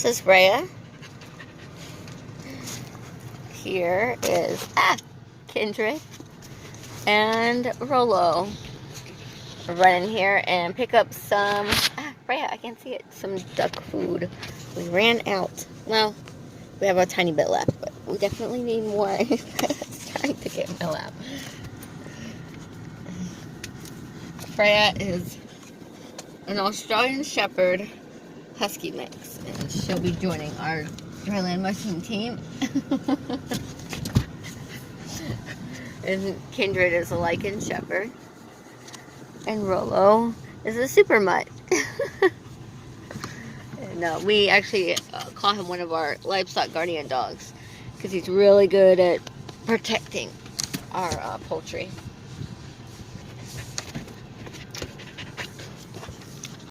This is Rhea. Here is Kindred and Rolo. Run in here and pick up some Rhea, I can't see it. Some duck food. We ran out. Well, we have a tiny bit left, but we definitely need more. It's trying to get in my lap. Freya is an Australian Shepherd Husky mix, and she'll be joining our Dryland Mushroom team. And Kindred is a Lycan Shepherd, and Rolo is a Super Mutt. And we actually call him one of our livestock guardian dogs because he's really good at protecting our poultry.